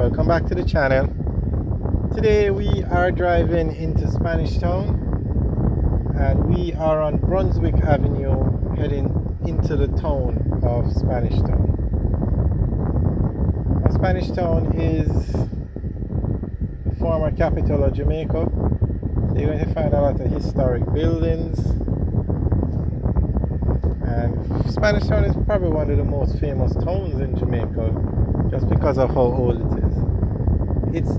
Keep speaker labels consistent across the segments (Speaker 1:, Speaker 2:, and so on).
Speaker 1: welcome back to the channel. Today we are driving into Spanish Town and we are on Brunswick Avenue heading into the town of Spanish Town. Now, Spanish Town is the former capital of Jamaica, so you're going to find a lot of historic buildings, and Spanish Town is probably one of the most famous towns in Jamaica just because of how old it is. It's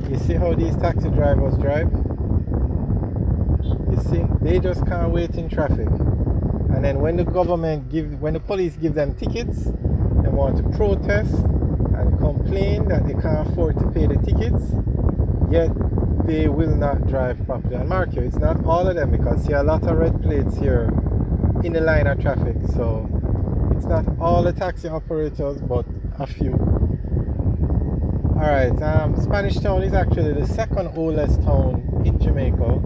Speaker 1: you see how these taxi drivers drive? You see, they just can't wait in traffic. And then when the police give them tickets, they want to protest and complain that they can't afford to pay the tickets, yet they will not drive properly. And mark you, it's not all of them, because see a lot of red plates here in the line of traffic, so it's not all the taxi operators, but a few. Alright, Spanish Town is actually the second oldest town in Jamaica.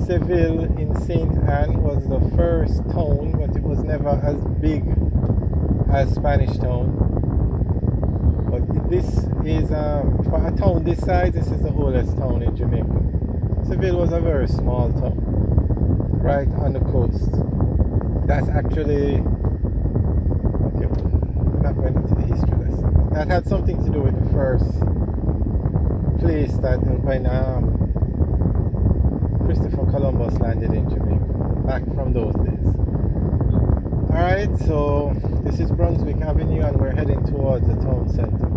Speaker 1: Seville in St. Anne was the first town, but it was never as big as Spanish Town. But this is, for a town this size, this is the oldest town in Jamaica. Seville was a very small town, right on the coast. That's actually, okay, I'm not going into the history lesson. That had something to do with the first place that when Christopher Columbus landed in Jamaica, back from those days. Alright, so this is Brunswick Avenue and we're heading towards the town center.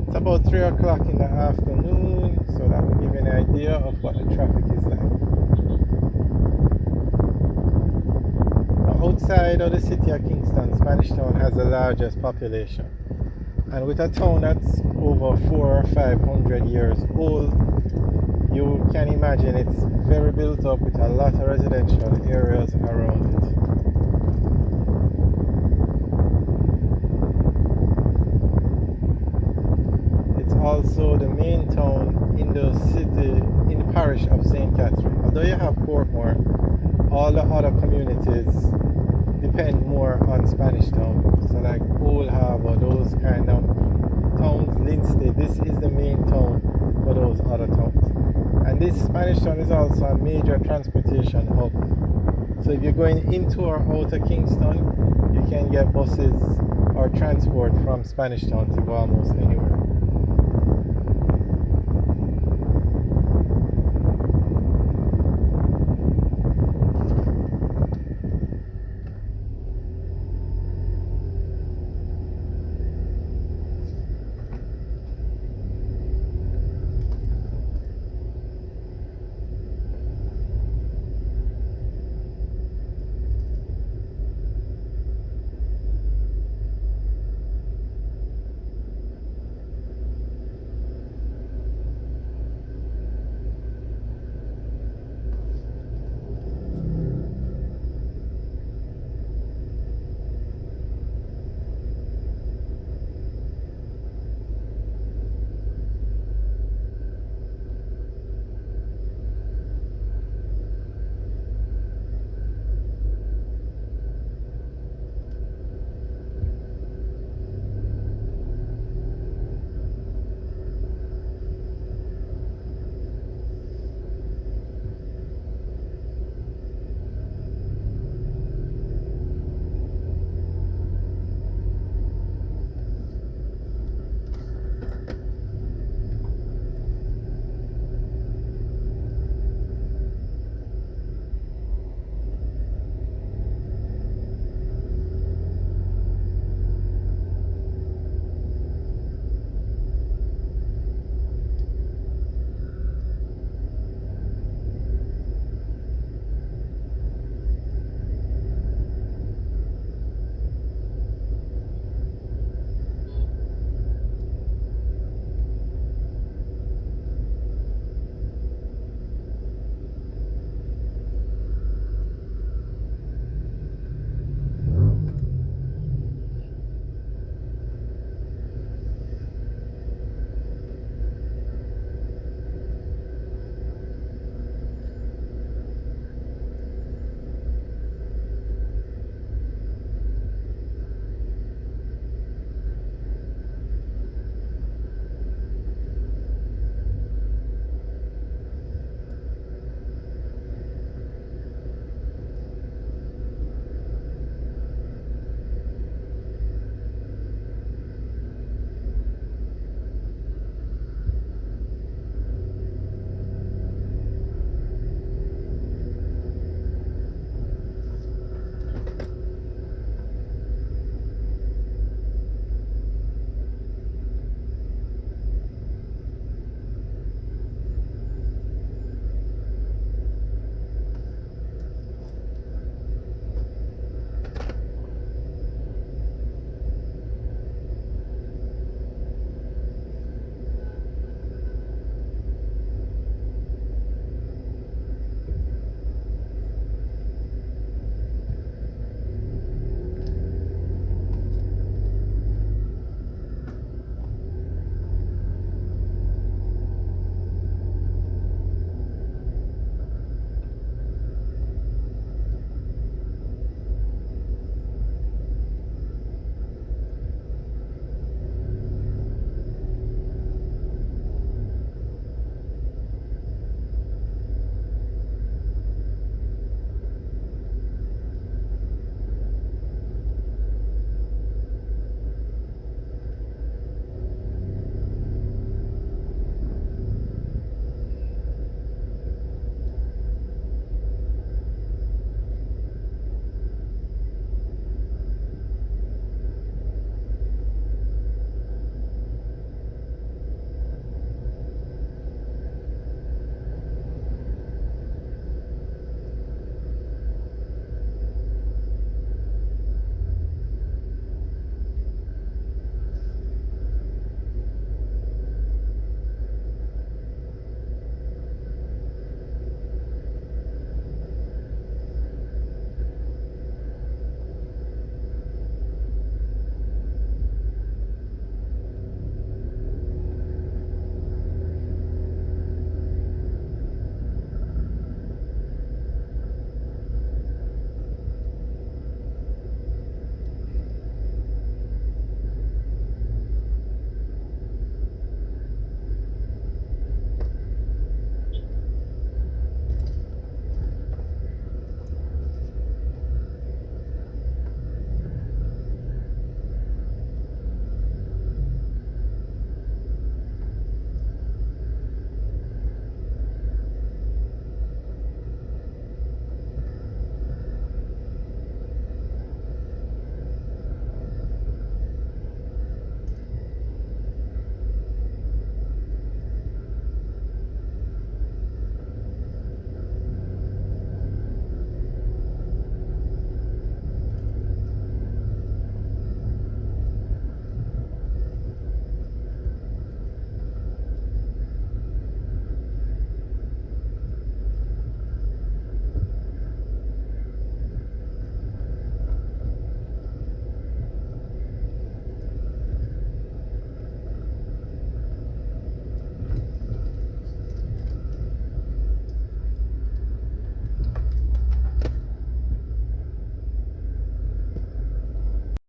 Speaker 1: It's about 3 o'clock in the afternoon, so that will give you an idea of what the traffic is like. Now, outside of the city of Kingston, Spanish Town has the largest population. And with a town that's over 400 or 500 years old, you can imagine it's very built up with a lot of residential areas around it. It's also the main town in the city, in the parish of St. Catherine. Although you have Portmore, all the other communities depend more on Spanish Town. So like Old Harbour, those kind of towns, Linstead, this is the main town for those other towns. And this Spanish Town is also a major transportation hub. So if you're going into or out of Kingston, you can get buses or transport from Spanish Town to go almost anywhere.